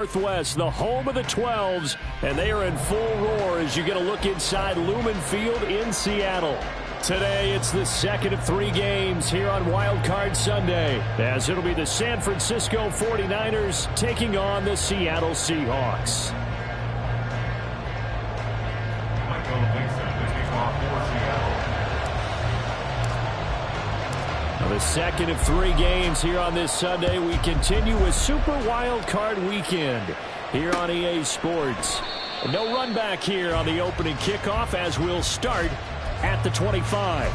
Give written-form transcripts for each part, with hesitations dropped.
Northwest, the home of the 12s, and they are in full roar as you get a look inside Lumen Field in Seattle. Today, it's the second of 3 games here on Wild Card Sunday, as it'll be the San Francisco 49ers taking on the Seattle Seahawks. The second of 3 games here on this Sunday. We continue with Super Wild Card Weekend here on EA Sports. And no run back here on the opening kickoff as we'll start at the 25.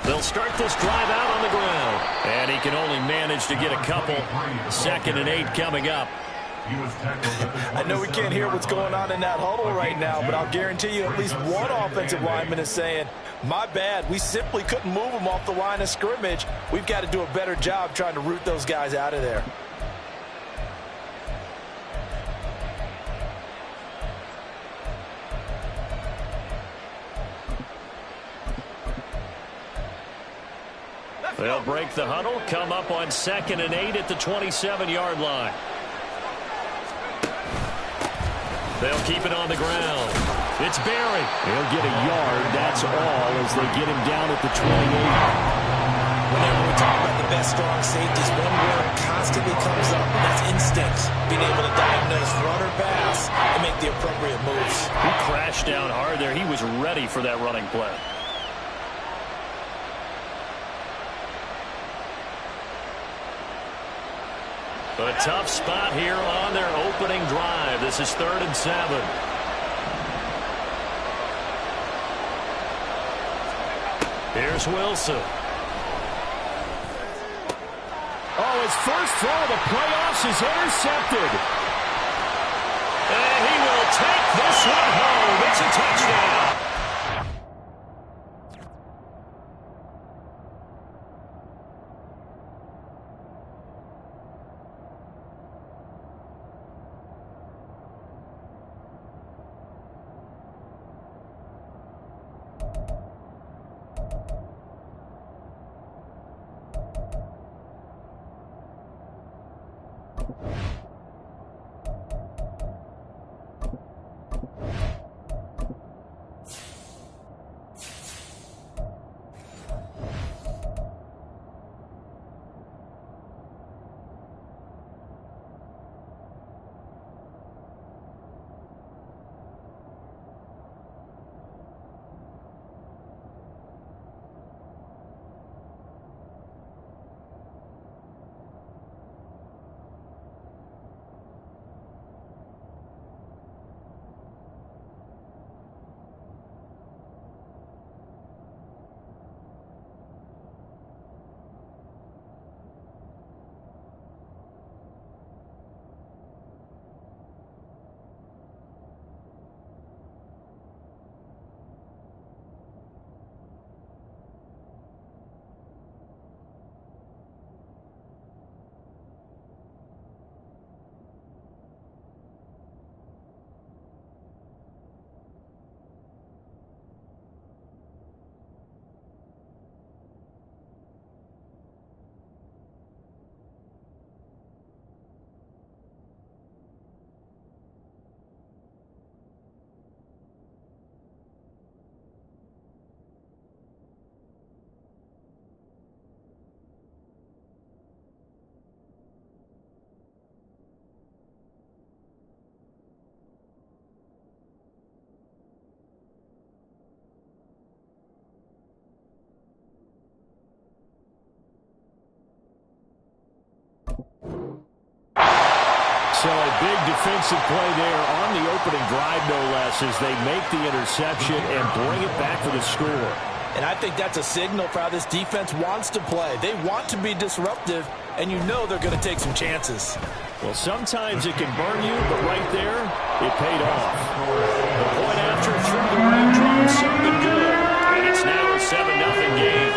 They'll start this drive out on the ground. And he can only manage to get a couple. 2nd and 8 coming up. I know we can't hear what's going on in that huddle right now, but I'll guarantee you at least one offensive lineman is saying, my bad, we simply couldn't move them off the line of scrimmage. We've got to do a better job trying to root those guys out of there. They'll break the huddle, come up on 2nd and 8 at the 27-yard line. They'll keep it on the ground. It's Barry. He'll get a yard, that's all, as they get him down at the 28. Whenever we talk about the best strong safeties, one word constantly comes up, and that's instincts. Being able to diagnose run or pass and make the appropriate moves. He crashed down hard there. He was ready for that running play. A tough spot here on their opening drive. This is 3rd and 7. Here's Wilson. Oh, his first throw of the playoffs is intercepted. And he will take this one home. It's a touchdown. So a big defensive play there on the opening drive, no less, as they make the interception and bring it back for the score. And I think that's a signal for how this defense wants to play. They want to be disruptive, and you know they're going to take some chances. Well, sometimes it can burn you, but right there, it paid off. The point after through the raindrops, something good. And it's now a 7-0 game.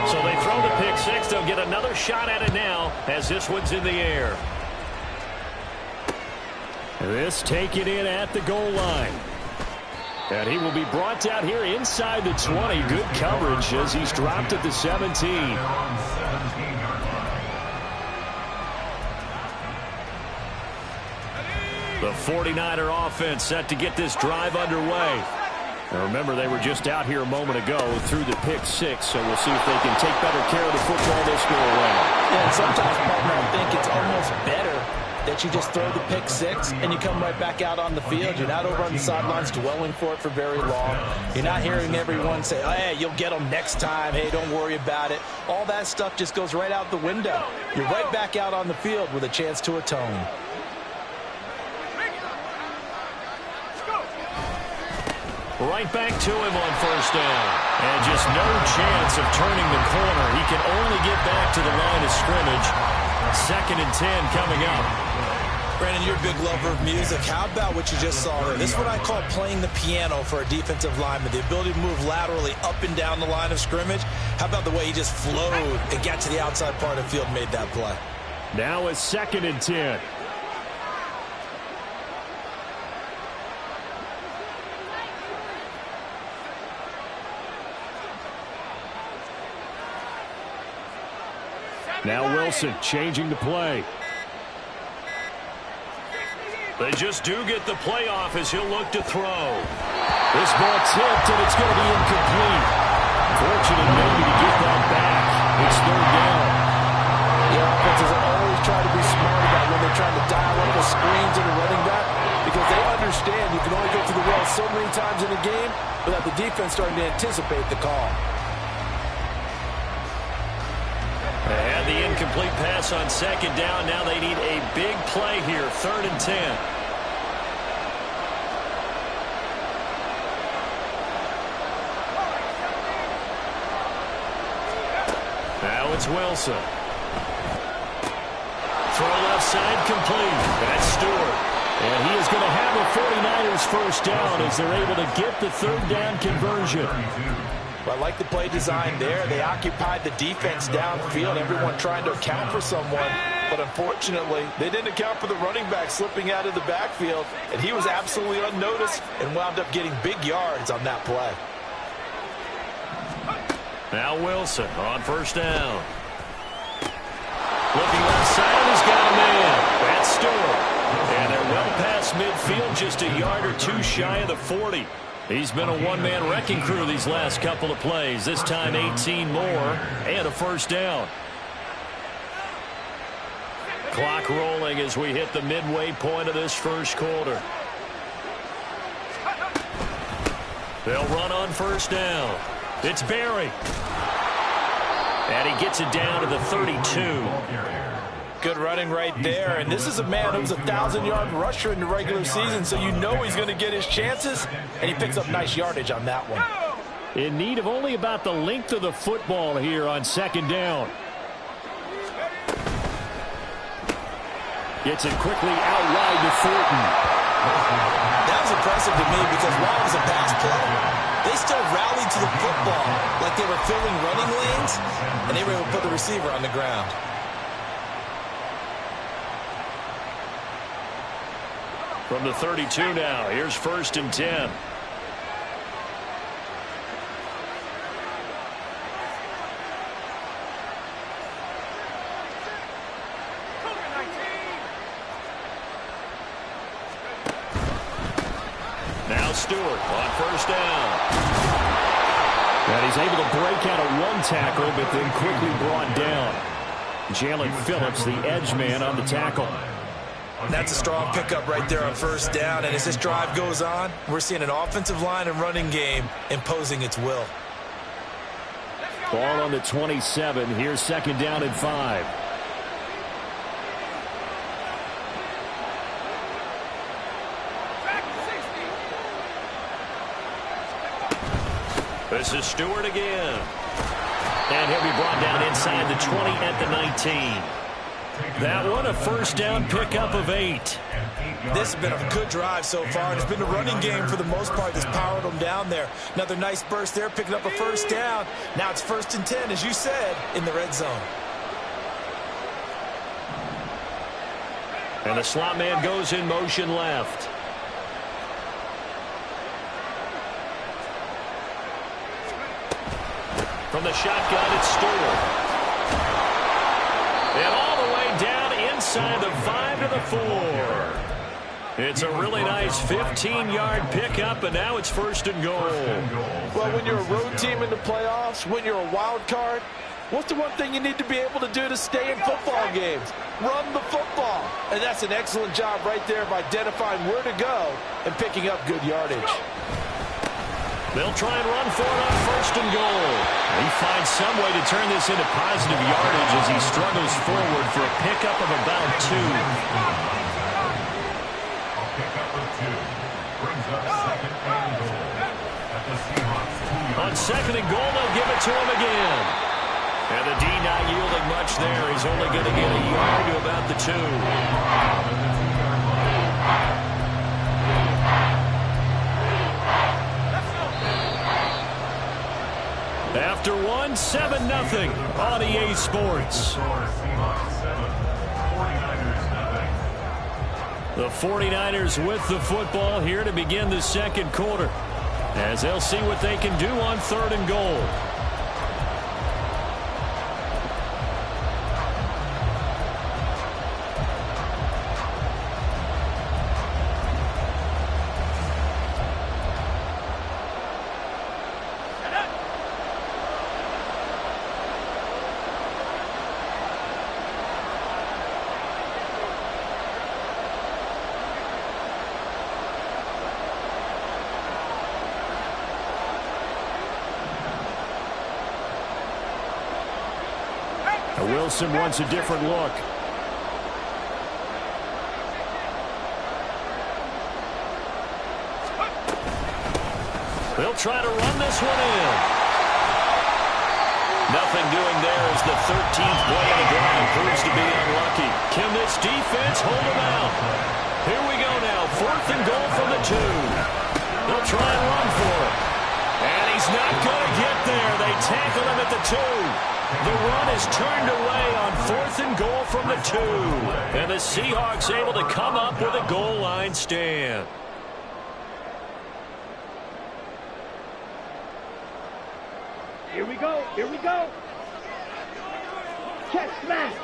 So they throw the pick-6. They'll get another shot at it now as this one's in the air. This taken in at the goal line. And he will be brought down here inside the 20. Good coverage as he's dropped at the 17. The 49er offense set to get this drive underway. Now remember, they were just out here a moment ago through the pick-6, so we'll see if they can take better care of the football this go around. Yeah, and sometimes, partner, I think it's almost better that you just throw the pick-6 and you come right back out on the field. You're not over on the sidelines dwelling for it for very long. You're not hearing everyone say, oh, hey, you'll get them next time. Hey, don't worry about it. All that stuff just goes right out the window. You're right back out on the field with a chance to atone. Right back to him on first down. And just no chance of turning the corner. He can only get back to the line of scrimmage. 2nd and 10 coming up. Brandon, you're a big lover of music. How about what you just saw there? This is what I call playing the piano for a defensive lineman. The ability to move laterally up and down the line of scrimmage. How about the way he just flowed and got to the outside part of the field and made that play? Now it's 2nd and 10. Now Wilson changing the play. They just do get the play off as he'll look to throw. This ball tipped, and it's going to be incomplete. Fortunate maybe to get that back. It's 3rd down. The offenses always try to be smart about when they're trying to dial up the screens and the running back, because they understand you can only go through the well so many times in a game without the defense starting to anticipate the call. They had the incomplete pass on 2nd down. Now they need a big play here. 3rd and 10. Now it's Wilson. Throw left side complete. That's Stewart. And he is going to have a 49ers first down as they're able to get the 3rd down conversion. I like the play design there. They occupied the defense downfield, everyone trying to account for someone. But unfortunately, they didn't account for the running back slipping out of the backfield, and he was absolutely unnoticed and wound up getting big yards on that play. Now Wilson on first down. Looking left side, and he's got a man. That's Stewart. And they're well past midfield, just a yard or two shy of the 40. He's been a one-man wrecking crew these last couple of plays. This time 18 more and a first down. Clock rolling as we hit the midway point of this first quarter. They'll run on first down. It's Barry. And he gets it down to the 32. Good running right there, and this is a man who's a 1,000-yard rusher in the regular season, so you know he's going to get his chances, and he picks up nice yardage on that one. In need of only about the length of the football here on 2nd down. Gets it quickly out wide to Thornton. That was impressive to me because while it was a pass play, they still rallied to the football like they were filling running lanes, and they were able to put the receiver on the ground. From the 32 now, here's 1st and 10. Now Stewart on first down. And he's able to break out of one tackle, but then quickly brought down. Jalen Phillips, the edge man, on the tackle. That's a strong pickup right there on first down, and as this drive goes on, we're seeing an offensive line and running game imposing its will. Ball on the 27. Here's 2nd down and 5. This is Stewart again. And he'll be brought down inside the 20 at the 19. That one, a first down pickup of 8. This has been a good drive so far. It's been a running game for the most part that's powered them down there. Another nice burst there, picking up a first down. Now it's 1st and 10, as you said, in the red zone. And the slot man goes in motion left. From the shotgun, it's Stewart. And all the way down inside the 5 to the 4. It's a really nice 15-yard pickup, and now it's 1st and goal. Well, when you're a road team in the playoffs, when you're a wild card, what's the one thing you need to be able to do to stay in football games? Run the football. And that's an excellent job right there of identifying where to go and picking up good yardage. They'll try and run for it on 1st and goal. He finds some way to turn this into positive yardage as he struggles forward for a pickup of about 2. On 2nd and goal, they'll give it to him again. And the D not yielding much there. He's only going to get a yard to about the 2. After 1, 7-0 on EA Sports. The 49ers with the football here to begin the 2nd quarter, as they'll see what they can do on 3rd and goal. Wilson wants a different look. They'll try to run this one in. Nothing doing there as the 13th play of the drive proves to be unlucky. Can this defense hold them out? Here we go now. 4th and goal from the 2. They'll try and run for it. And he's not going to get there. They tackle him at the 2. The run is turned away on 4th and goal from the 2. And the Seahawks able to come up with a goal line stand. Here we go. Here we go. Check smash.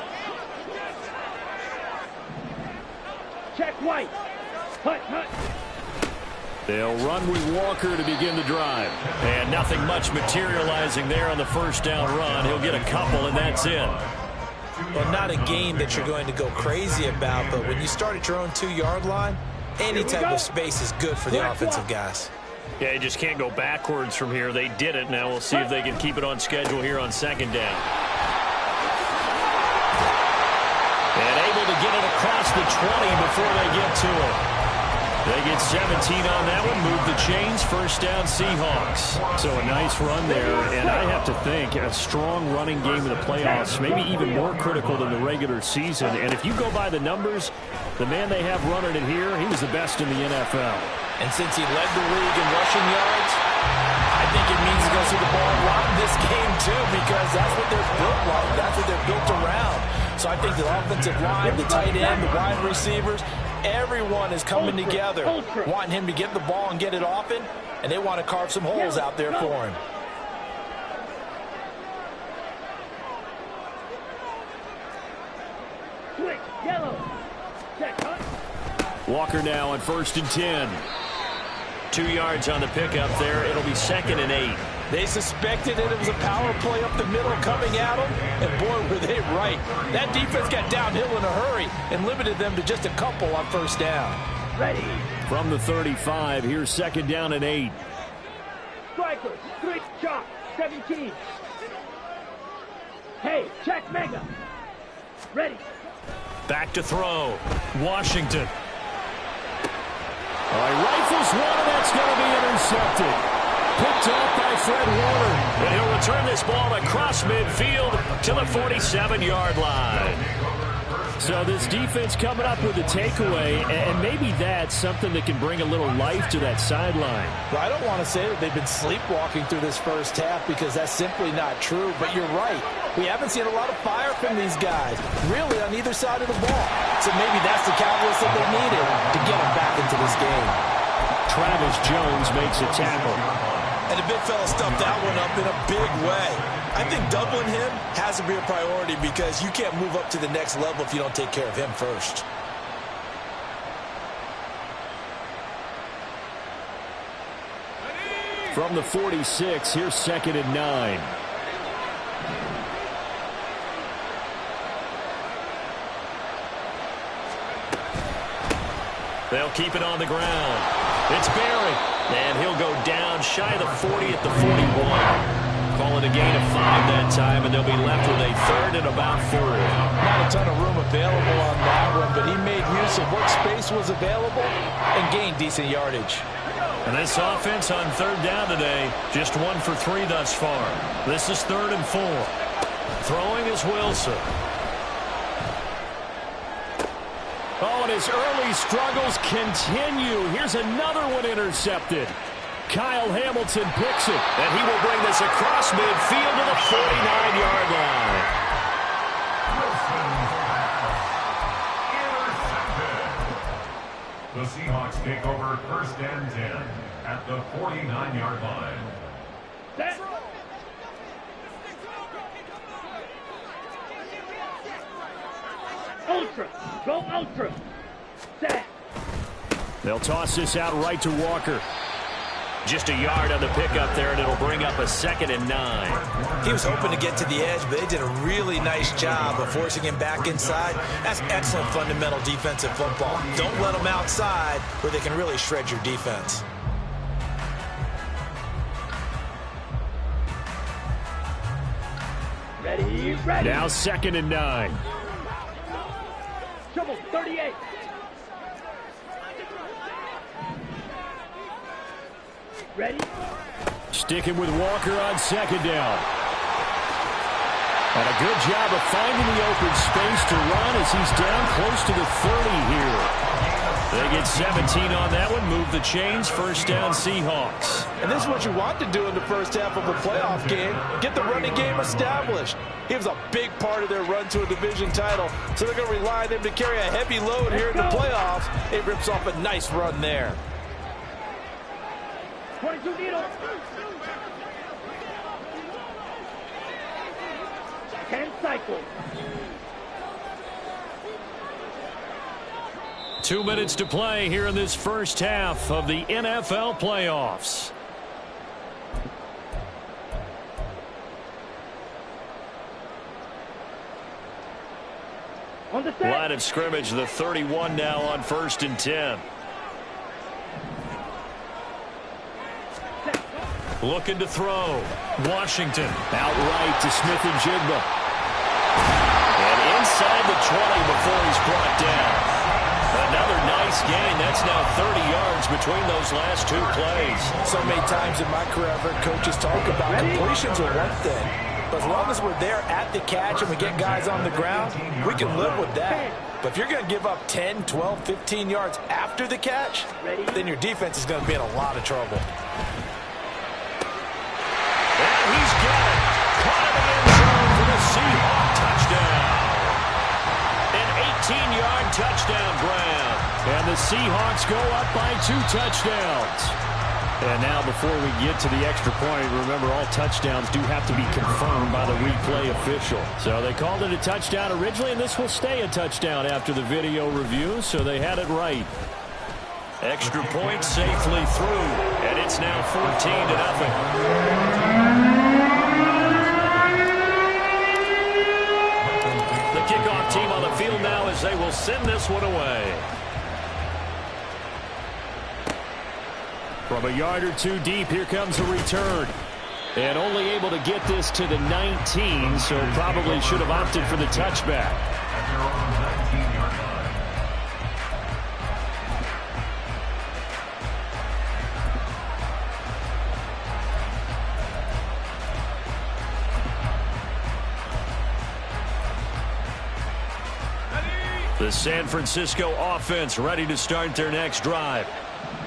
Check white. Hut, hut. They'll run with Walker to begin the drive. And nothing much materializing there on the first down run. He'll get a couple, and that's it. Well, not a game that you're going to go crazy about, but when you start at your own 2-yard line, any type of space is good for the offensive guys. Yeah, you just can't go backwards from here. They did it. Now we'll see if they can keep it on schedule here on 2nd down. And able to get it across the 20 before they get to it. They get 17 on that one, move the chains, first down Seahawks. So a nice run there, and I have to think a strong running game in the playoffs, maybe even more critical than the regular season. And if you go by the numbers, the man they have running it here, he was the best in the NFL. And since he led the league in rushing yards, I think it means he's going to see the ball a lot in this game too, because that's what they're built like. That's what they're built around. So I think the offensive line, the tight end, the wide receivers, everyone is coming together, wanting him to get the ball and get it often, and they want to carve some holes out there for him. Switch, yellow. Check, hut. Walker now on 1st and 10. 2 yards on the pickup there. It'll be 2nd and 8. They suspected that it was a power play up the middle coming at them, and boy, were they right. That defense got downhill in a hurry and limited them to just a couple on first down. Ready. From the 35, here's 2nd down and 8. Strikers, 3, chop, 17. Hey, check mega. Ready. Back to throw. Washington. All right, rifles one, and that's going to be intercepted. Picked off by Fred Warner. And he'll return this ball across midfield to the 47-yard line. So this defense coming up with a takeaway, and maybe that's something that can bring a little life to that sideline. Well, I don't want to say that they've been sleepwalking through this first half because that's simply not true, but you're right. We haven't seen a lot of fire from these guys, really on either side of the ball. So maybe that's the catalyst that they needed to get them back into this game. Travis Jones makes a tackle. And the big fella stuffed that one up in a big way. I think doubling him has to be a priority because you can't move up to the next level if you don't take care of him first. From the 46, here's 2nd and 9. They'll keep it on the ground. It's Barry. And he'll go down shy of the 40 at the 41. Call it a gain of 5 that time, and they'll be left with a 3rd and about 4. Not a ton of room available on that one, but he made use of what space was available and gained decent yardage. And this offense on 3rd down today, just 1 for 3 thus far. This is 3rd and 4. Throwing is Wilson. Oh, and his early struggles continue. Here's another one intercepted. Kyle Hamilton picks it, and he will bring this across midfield to the 49-yard line. The Seahawks take over 1st and 10 at the 49-yard line. Set. Ultra. Go ultra. Set. They'll toss this out right to Walker. Just a yard on the pickup there, and it'll bring up a 2nd and 9. He was hoping to get to the edge, but they did a really nice job of forcing him back inside. That's excellent fundamental defensive football. Don't let them outside where they can really shred your defense. Ready, ready. Now 2nd and 9. Trouble, 38. Ready? Sticking with Walker on 2nd down. And a good job of finding the open space to run as he's down close to the 30 here. They get 17 on that one, move the chains, 1st down Seahawks. And this is what you want to do in the first half of a playoff game. Get the running game established. He was a big part of their run to a division title, so they're going to rely on him to carry a heavy load here in the playoffs. It rips off a nice run there. 22 needle. 10 cycles. 2 minutes to play here in this first half of the NFL playoffs. On the set. Line of scrimmage, the 31 now on 1st and 10. Looking to throw. Washington out right to Smith and Jigba. And inside the 20 before he's brought down. Another nice gain. That's now 30 yards between those last 2 plays. So many times in my career, I've heard coaches talk about completions are one thing. But as long as we're there at the catch and we get guys on the ground, we can live with that. But if you're going to give up 10, 12, 15 yards after the catch, then your defense is going to be in a lot of trouble. And he's got it. Caught in the end zone for the Seahawk touchdown. An 18-yard touchdown grab. And the Seahawks go up by 2 touchdowns. And now before we get to the extra point, remember all touchdowns do have to be confirmed by the replay official. So they called it a touchdown originally, and this will stay a touchdown after the video review, so they had it right. Extra point safely through, and it's now 14-0. The kickoff team on the field now as they will send this one away. From a yard or 2 deep, here comes a return. And only able to get this to the 19, so probably should have opted for the touchback. The San Francisco offense ready to start their next drive.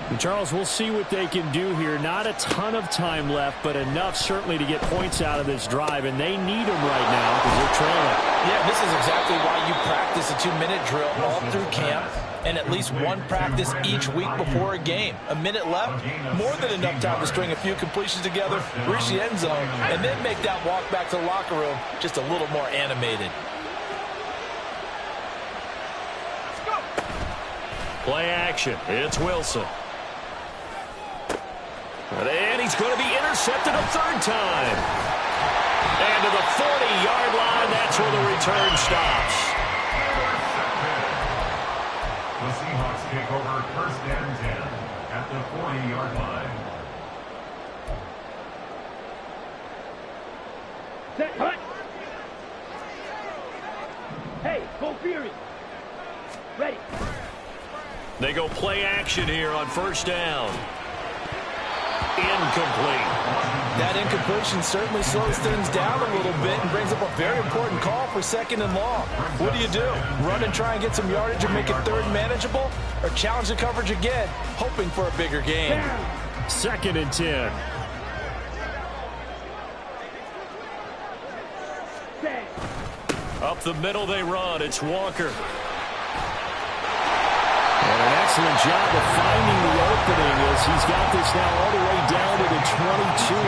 And Charles, we'll see what they can do here. Not a ton of time left, but enough certainly to get points out of this drive, and they need them right now because they're trailing. Yeah, this is exactly why you practice a 2-minute drill all through camp and at least one practice each week before a game. A minute left, more than enough time to string a few completions together, reach the end zone, and then make that walk back to the locker room just a little more animated. Play action. It's Wilson. And he's going to be intercepted a third time. And to the 40-yard line, that's where the return stops. The Seahawks take over first and 10 at the 40-yard line. Set, hut. Hey, go Fury. Ready. They go play action here on first down. Incomplete. That incompletion certainly slows things down a little bit and brings up a very important call for second and long. What do? Run and try and get some yardage and make it third manageable? Or challenge the coverage again, hoping for a bigger gain? Second and 10. Up the middle they run. It's Walker. And an excellent job of finding the opening as he's got this now all the way down to the 22.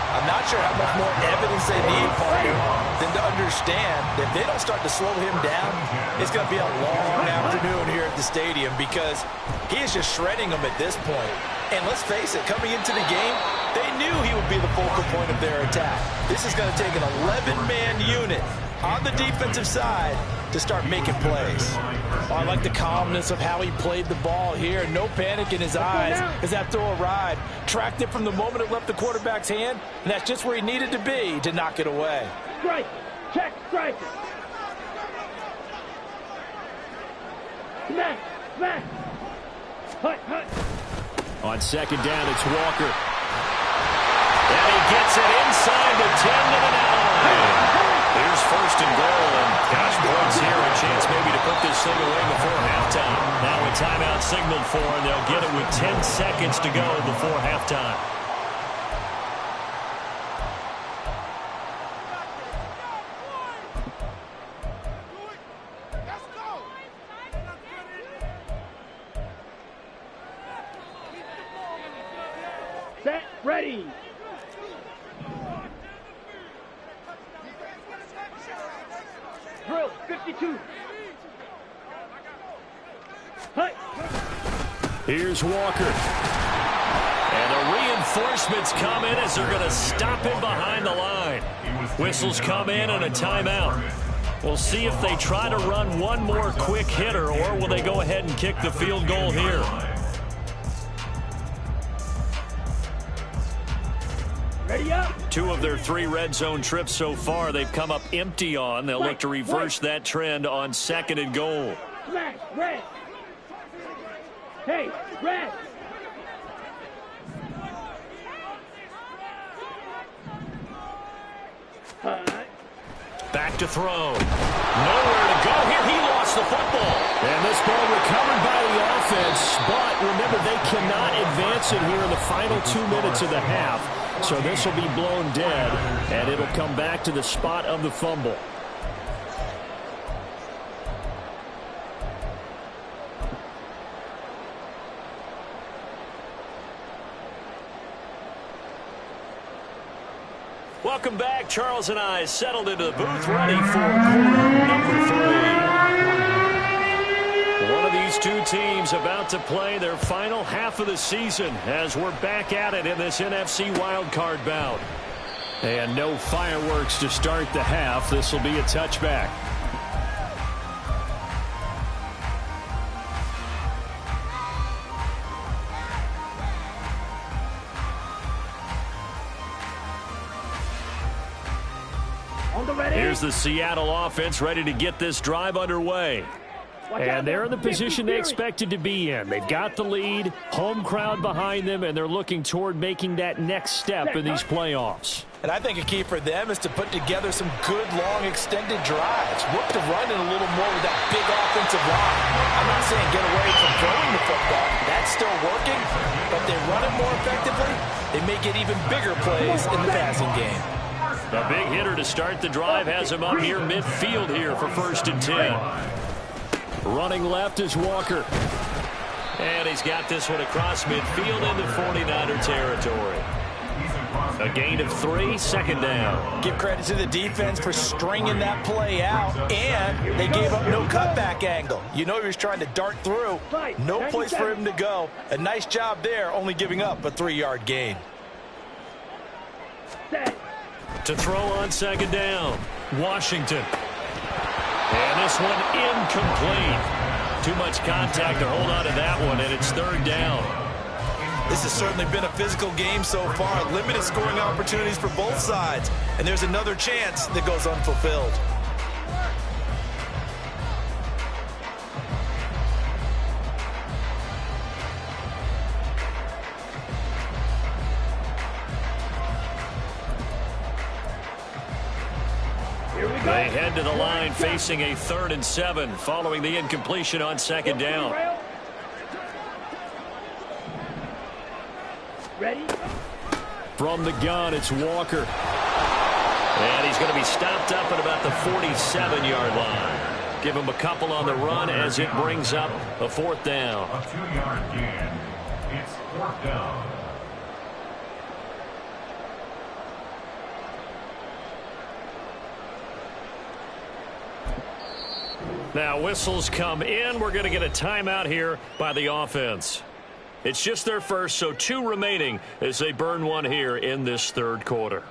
I'm not sure how much more evidence they need, partner, than to understand that if they don't start to slow him down, it's going to be a long afternoon here at the stadium because he is just shredding them at this point. And let's face it, coming into the game, they knew he would be the focal point of their attack. This is going to take an 11-man unit on the defensive side to start making plays. Oh, I like the calmness of how he played the ball here. No panic in his eyes as that throw arrived. Tracked it from the moment it left the quarterback's hand, and that's just where he needed to be to knock it away. Strike. Check strike. Smash. Smash. Hut. Hut. On second down, it's Walker. And he gets it inside the 10 to the 9. Here's first and goal, and gosh, points here, a chance maybe to put this thing away before halftime. Now a timeout signaled for, and they'll get it with 10 seconds to go before halftime. Set. Ready. Drill 52. Hut. Here's Walker. And the reinforcements come in as they're going to stop him behind the line. Whistles come in and a timeout. We'll see if they try to run one more quick hitter or will they go ahead and kick the field goal here. Ready up. 2 of their 3 red zone trips so far they've come up empty on. They'll look to reverse that trend on second and goal. Smash. Red. Hey, red. Back to throw. Nowhere to go here. He lost the football. And this ball recovered by the offense, but remember they cannot advance it here in the final 2 minutes of the half. So this will be blown dead, and it'll come back to the spot of the fumble. Welcome back. Charles and I settled into the booth ready for quarter number 3. One of these two teams about to play their final half of the season as we're back at it in this NFC wildcard bout. And no fireworks to start the half. This will be a touchback. Here's the Seattle offense ready to get this drive underway. And they're in the position they expected to be in. They've got the lead, home crowd behind them, and they're looking toward making that next step in these playoffs. And I think a key for them is to put together some good, long, extended drives. Look to run it a little more with that big offensive line. I'm not saying get away from throwing the football. That's still working. But they run it more effectively, they may get even bigger plays in the passing game. A big hitter to start the drive has him up near midfield here for 1st and 10. Running left is Walker. And he's got this one across midfield into 49er territory. A gain of 3, 2nd down. Give credit to the defense for stringing that play out, and they gave up no cutback angle. You know he was trying to dart through. No place for him to go. A nice job there, only giving up a 3-yard gain. To throw on 2nd down, Washington. And this one incomplete. Too much contact to hold on to that one, and it's 3rd down. This has certainly been a physical game so far. Limited scoring opportunities for both sides. And there's another chance that goes unfulfilled. They head to the line facing a 3rd and 7 following the incompletion on 2nd down. Ready? From the gun, it's Walker. And he's going to be stopped up at about the 47-yard line. Give him a couple on the run as it brings up a 4th down. A 2-yard gain. It's 4th down. Now whistles come in. We're going to get a timeout here by the offense. It's just their first, so 2 remaining as they burn one here in this 3rd quarter.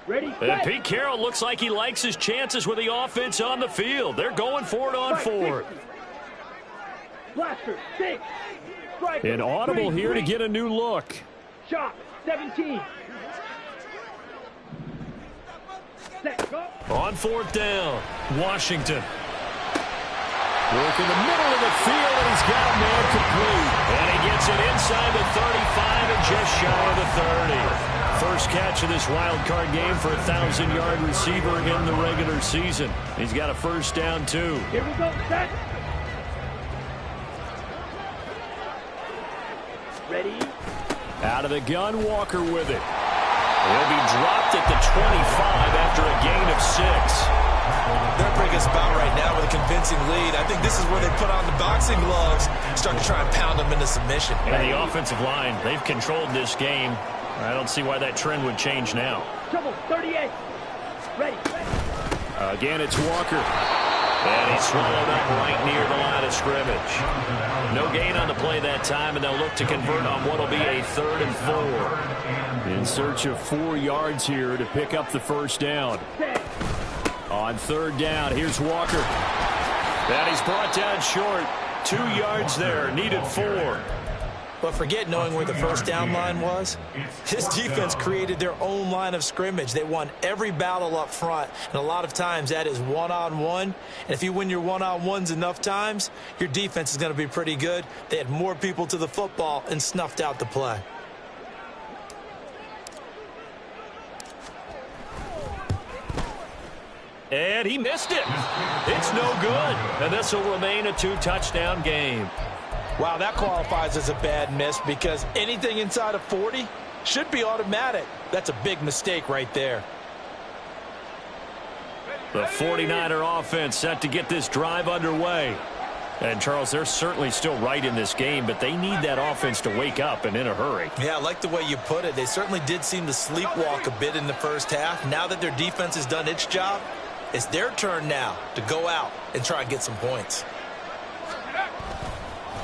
Ready? And Pete Carroll looks like he likes his chances with the offense on the field. They're going for it on 4th. Blaster, 6. Striker, An audible 3, here to get a new look. Shot, 17. Set, go. On 4th down, Washington. Work in the middle of the field, and he's got a man complete. And he gets it inside the 35 and just shy of the 30. First catch of this wild card game for a 1,000-yard receiver in the regular season. He's got a 1st down, too. Here we go, set. Ready? Out of the gun, Walker with it. He'll be dropped at the 25 after a gain of 6. They're a pretty good spot right now with a convincing lead. I think this is where they put on the boxing gloves, start to try and pound them into submission. And the offensive line, they've controlled this game. I don't see why that trend would change now. Trouble, 38. Ready. Again, it's Walker. And he's swallowed up right near the line of scrimmage. No gain on the play that time, and they'll look to convert on what will be a 3rd and 4. In search of 4 yards here to pick up the 1st down. On 3rd down, here's Walker. And he's brought down short. 2 yards there, needed 4. But forget knowing where the 1st down line was. This defense created their own line of scrimmage. They won every battle up front, and a lot of times that is one-on-one. And if you win your one-on-ones enough times, your defense is going to be pretty good. They had more people to the football and snuffed out the play. And he missed it. It's no good. And this will remain a 2-touchdown game. Wow, that qualifies as a bad miss because anything inside of 40 should be automatic. That's a big mistake right there. The 49er offense set to get this drive underway. And, Charles, they're certainly still right in this game, but they need that offense to wake up and in a hurry. Yeah, I like the way you put it. They certainly did seem to sleepwalk a bit in the 1st half. Now that their defense has done its job, it's their turn now to go out and try and get some points.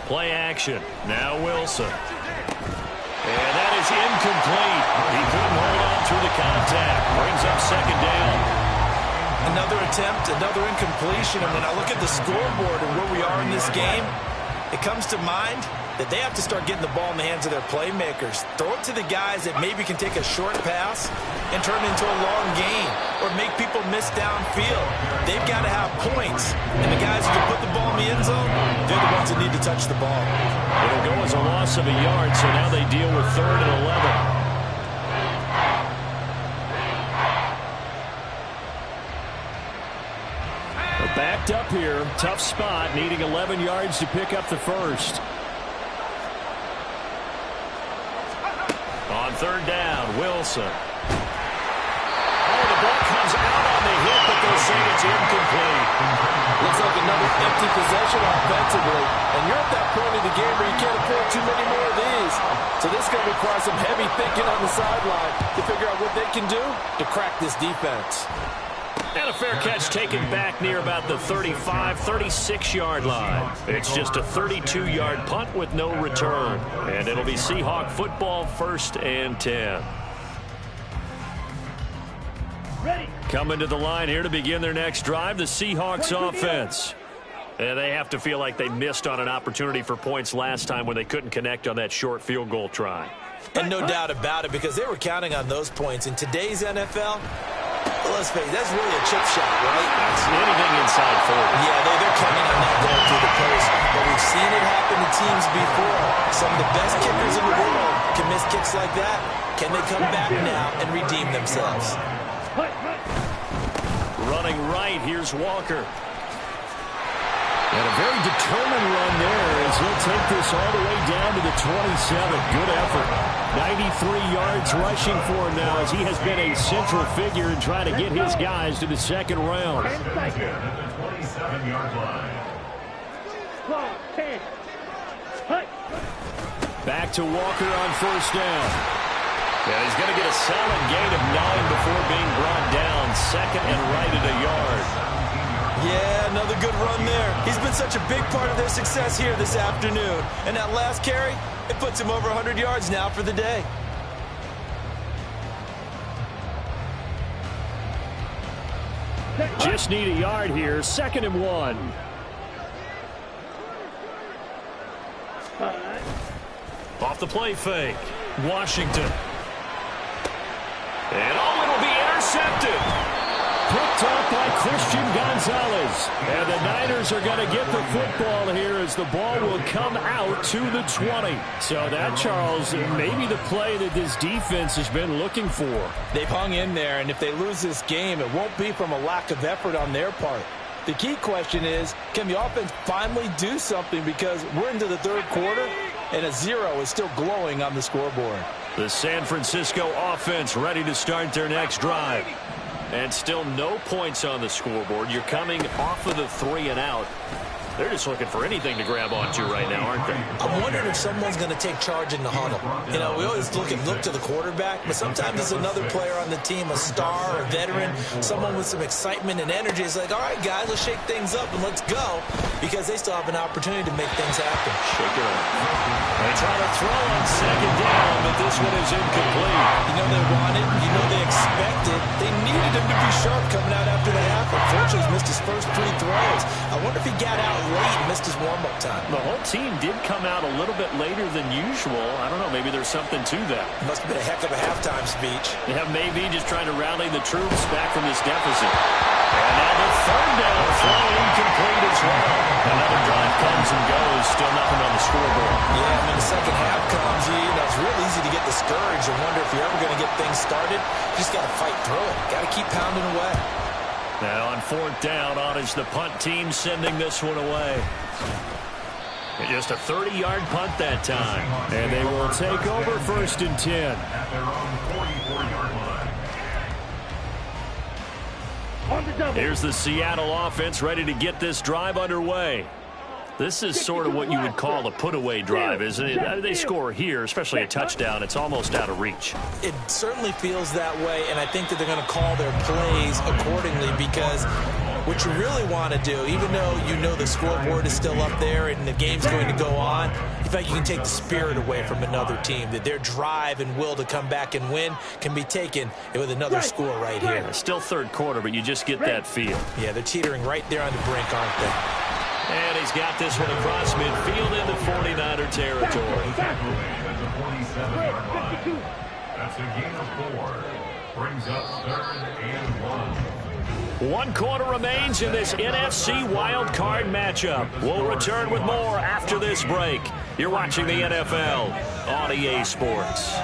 Play action. Now Wilson. And that is incomplete. He couldn't hold on through the contact. Brings up 2nd down. Another attempt, another incompletion. And when I look at the scoreboard and where we are in this game, it comes to mind that they have to start getting the ball in the hands of their playmakers. Throw it to the guys that maybe can take a short pass and turn it into a long gain or make people miss downfield. They've got to have points. And the guys who can put the ball in the end zone, they're the ones that need to touch the ball. It'll go as a loss of a yard, so now they deal with 3rd and 11. Backed up here, tough spot, needing 11 yards to pick up the first. On 3rd down, Wilson. Oh, the ball comes out on the hit, but they'll say it's incomplete. Looks like another empty possession offensively. And you're at that point in the game where you can't afford too many more of these. So this is going to require some heavy thinking on the sideline to figure out what they can do to crack this defense. And a fair catch taken back near about the 35, 36-yard line. It's just a 32-yard punt with no return. And it'll be Seahawk football, 1st and 10. Ready. Coming to the line here to begin their next drive, the Seahawks offense. And they have to feel like they missed on an opportunity for points last time when they couldn't connect on that short field goal try. And no doubt about it, because they were counting on those points. In today's NFL, let's face it, that's really a chip shot, right? That's anything inside 40. Yeah, they're counting on that going through the post. But we've seen it happen to teams before. Some of the best kickers in the world can miss kicks like that. Can they come back now and redeem themselves? Running right, here's Walker. And a very determined run there as he'll take this all the way down to the 27. Good effort. 93 yards rushing for him now as he has been a central figure in trying to get his guys to the 2nd round. 27-yard line. 10. Back to Walker on 1st down. And he's going to get a solid gain of 9 before being brought down. 2nd and right at a yard. Yeah, another good run there. He's been such a big part of their success here this afternoon. And that last carry, it puts him over 100 yards now for the day. Just need a yard here. 2nd and 1. Off the play fake. Washington. And it'll be intercepted. Picked up by Christian Gonzalez. And the Niners are going to get the football here as the ball will come out to the 20. So that, Charles, maybe the play that this defense has been looking for. They've hung in there, and if they lose this game, it won't be from a lack of effort on their part. The key question is, can the offense finally do something, because we're into the 3rd quarter, and a 0 is still glowing on the scoreboard. The San Francisco offense ready to start their next drive. And still no points on the scoreboard. You're coming off of the 3 and out. They're just looking for anything to grab onto right now, aren't they? I'm wondering if someone's going to take charge in the huddle. You know, we always look to the quarterback, but sometimes it's another player on the team, a star, a veteran, someone with some excitement and energy. It's like, all right, guys, let's shake things up and let's go, because they still have an opportunity to make things happen. Shake it up. They try to throw on 2nd down, but this one is incomplete. You know they wanted, you know they expected. They needed him to be sharp coming out after the half. Unfortunately, he's missed his first 3 throws. I wonder if he got out late and missed his warm-up time. The whole team did come out a little bit later than usual. I don't know, maybe there's something to that. Must have been a heck of a halftime speech. Yeah, maybe just trying to rally the troops back from this deficit. And now the 3rd down throw incomplete as well. Another drive comes and goes, still nothing on the scoreboard. Yeah, and when the second half comes, you know, it's real easy to get discouraged and wonder if you're ever going to get things started. You just got to fight through it. Got to keep pounding away. Now on 4th down, on is the punt team sending this one away. And just a 30-yard punt that time. And they will take over 1st and 10. At their own 44-yard line. On the double. Here's the Seattle offense ready to get this drive underway. This is sort of what you would call a put-away drive, isn't it? They score here, especially a touchdown. It's almost out of reach. It certainly feels that way, and I think that they're going to call their plays accordingly, because what you really want to do, even though you know the scoreboard is still up there and the game's going to go on, in fact, you can take the spirit away from another team, that their drive and will to come back and win can be taken with another score right here. Still 3rd quarter, but you just get that feel. Yeah, they're teetering right there on the brink, aren't they? And he's got this one across midfield into 49er territory. At the 47-yard line. That's a gain of 4. Brings up 3rd and 1. 1 quarter remains in this NFC Wild Card matchup. We'll return with more after this break. You're watching the NFL on EA Sports.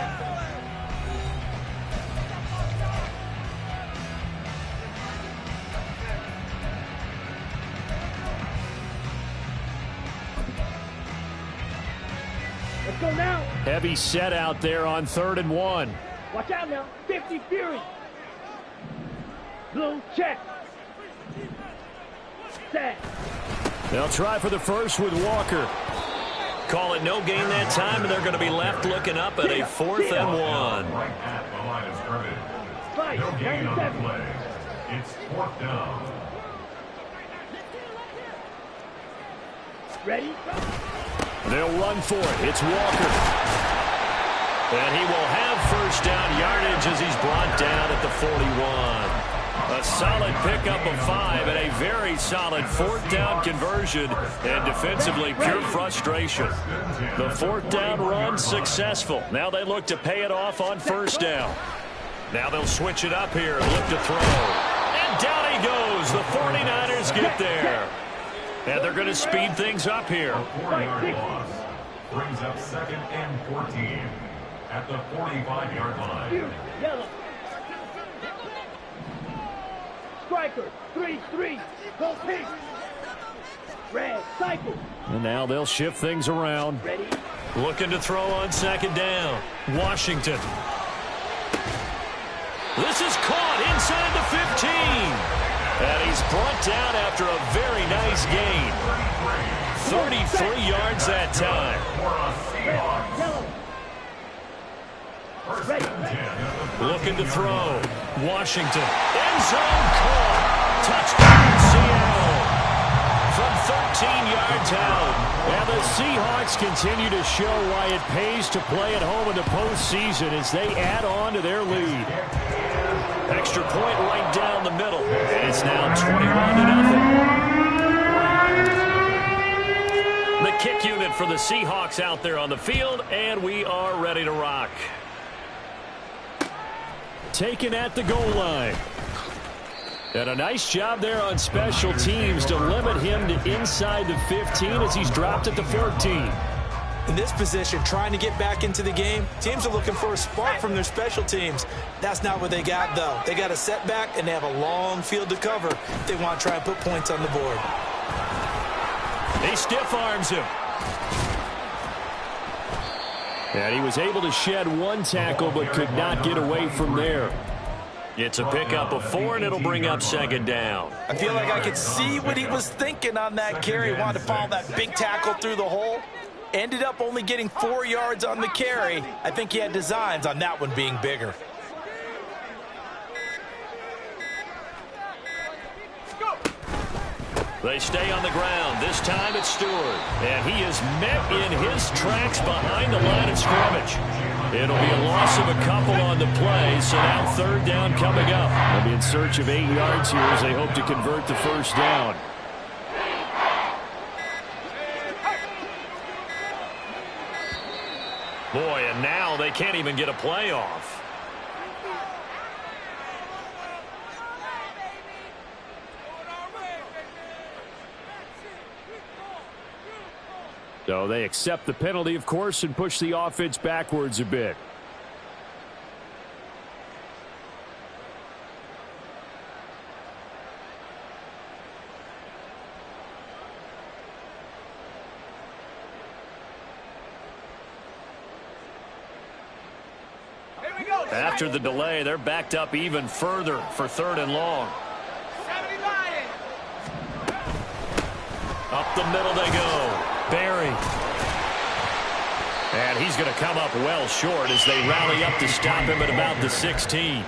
Let's go now. Heavy set out there on 3rd and 1. Watch out now. 50 Fury. Blue check. Set. They'll try for the first with Walker. Call it no gain that time, and they're going to be left looking up at a 4th and 1. Right at the line of scrimmage. Right. No gain on the 97. play. It's 4th down. Ready? They'll run for it. It's Walker. And he will have first down yardage as he's brought down at the 41. A solid pickup of 5 and a very solid 4th down conversion, and defensively pure frustration. The 4th down run successful. Now they look to pay it off on 1st down. Now they'll switch it up here and look to throw. And down he goes. The 49ers get there. And they're going to speed things up here. A 4-yard loss. Brings up 2nd and 14 at the 45-yard line. Yellow. Striker. 3-3. Go Pic6. Red. Cycle. And now they'll shift things around. Ready? Looking to throw on 2nd down. Washington. This is caught inside the 15. And he's brought down after a very nice gain. 33 yards that time. Yellow. Ready. Looking to throw. Washington. End zone caught. Touchdown Seattle. From 13 yards out. And the Seahawks continue to show why it pays to play at home in the postseason as they add on to their lead. Extra point right down the middle. And it's now 21-0. The kick unit for the Seahawks out there on the field, and we are ready to rock. Taken at the goal line. And a nice job there on special teams to limit him to inside the 15 as he's dropped at the 14. In this position, trying to get back into the game, teams are looking for a spark from their special teams. That's not what they got, though. They got a setback, and they have a long field to cover if they want to try and put points on the board. He stiff arms him. And he was able to shed 1 tackle but could not get away from there. It's a pickup of 4, and it'll bring up 2nd down. I feel like I could see what he was thinking on that carry. He wanted to follow that big tackle through the hole. Ended up only getting 4 yards on the carry. I think he had designs on that one being bigger. They stay on the ground. This time it's Stewart. And he is met in his tracks behind the line of scrimmage. It'll be a loss of a couple on the play, so now 3rd down coming up. They'll be in search of 8 yards here as they hope to convert the 1st down. Boy, and now they can't even get a play off. So they accept the penalty, of course, and push the offense backwards a bit. After the delay, they're backed up even further for 3rd and long. Up the middle they go. Barry. And he's going to come up well short as they rally up to stop him at about the 16.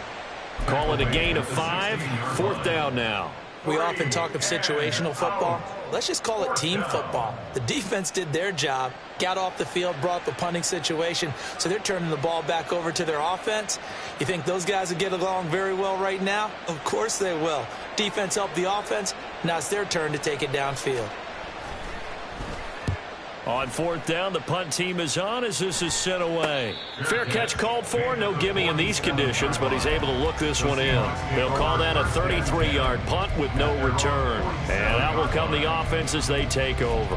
Call it a gain of 5. 4th down now. We often talk of situational football. Let's just call it team football. The defense did their job, got off the field, brought the punting situation, so they're turning the ball back over to their offense. You think those guys will get along very well right now? Of course they will. Defense helped the offense. Now it's their turn to take it downfield. On fourth down, the punt team is on as this is sent away. Fair catch called for. No gimme in these conditions, but he's able to look this one in. They'll call that a 33-yard punt with no return. And out will come the offense as they take over.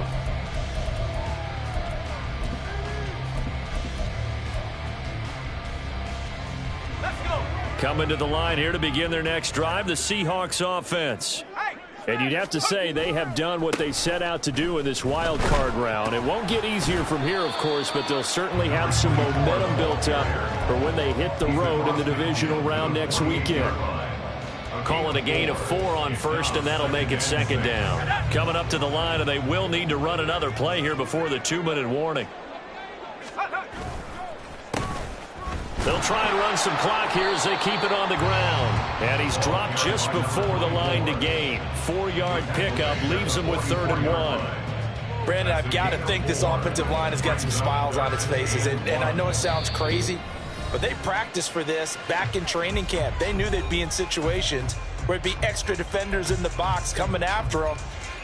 Coming to the line here to begin their next drive, the Seahawks offense. And you'd have to say they have done what they set out to do in this wild card round. It won't get easier from here, of course, but they'll certainly have some momentum built up for when they hit the road in the divisional round next weekend. Calling a gain of 4 on first, and that'll make it second down. Coming up to the line, and they will need to run another play here before the 2-minute warning. They'll try and run some clock here as they keep it on the ground. And he's dropped just before the line to gain. 4-yard pickup leaves him with 3rd and 1. Brandon, I've got to think this offensive line has got some smiles on its faces. And I know it sounds crazy, but they practiced for this back in training camp. They knew they'd be in situations where it'd be extra defenders in the box coming after them,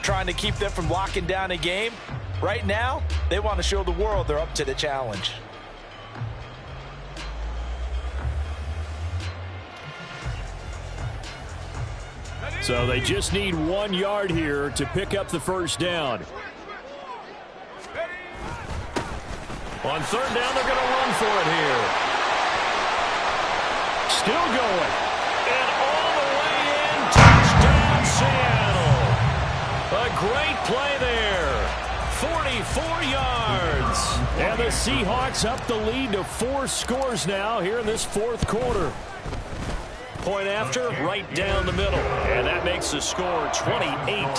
trying to keep them from locking down a game. Right now, they want to show the world they're up to the challenge. So they just need 1 yard here to pick up the first down. On 3rd down, they're going to run for it here. Still going. And all the way in. Touchdown, Seattle. A great play there. 44 yards. And the Seahawks up the lead to 4 scores now here in this 4th quarter. Point after, right down the middle. And that makes the score 28-0.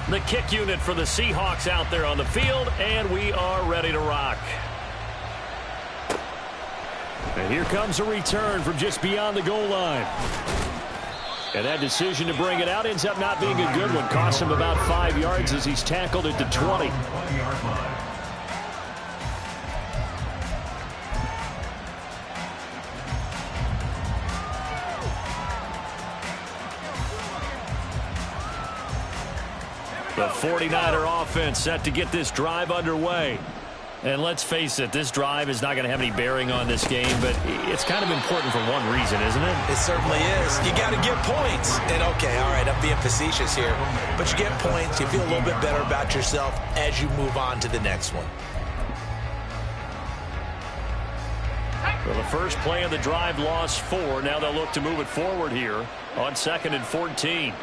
The kick unit for the Seahawks out there on the field, and we are ready to rock. And here comes a return from just beyond the goal line. And that decision to bring it out ends up not being a good one. Costs him about 5 yards as he's tackled at the 20. The 49er offense set to get this drive underway. And let's face it, this drive is not going to have any bearing on this game, but it's kind of important for one reason, isn't it? It certainly is. You got to get points. And, okay, all right, I'm being facetious here. But you get points, you feel a little bit better about yourself as you move on to the next one. Well, the first play of the drive lost 4. Now they'll look to move it forward here on 2nd and 14.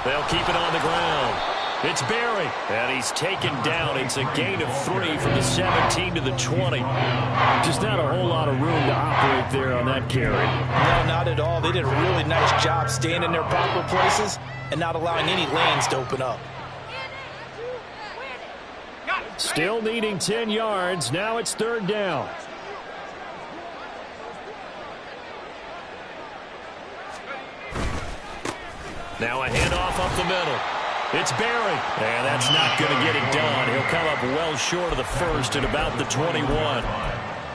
They'll keep it on the ground. It's Berry, and he's taken down. It's a gain of 3 from the 17 to the 20. Just not a whole lot of room to operate there on that carry. No, not at all. They did a really nice job staying in their proper places and not allowing any lanes to open up. Still needing 10 yards. Now it's 3rd down. Now a handoff up the middle. It's Berry. And that's not going to get it done. He'll come up well short of the first at about the 21.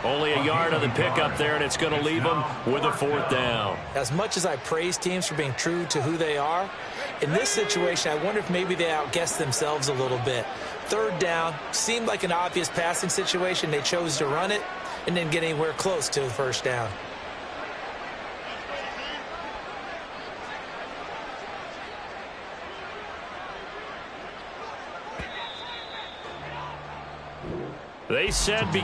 Only a yard on the pickup there, and it's going to leave him with a 4th down. As much as I praise teams for being true to who they are, in this situation, I wonder if maybe they outguessed themselves a little bit. 3rd down seemed like an obvious passing situation. They chose to run it and didn't get anywhere close to the first down. They said begin.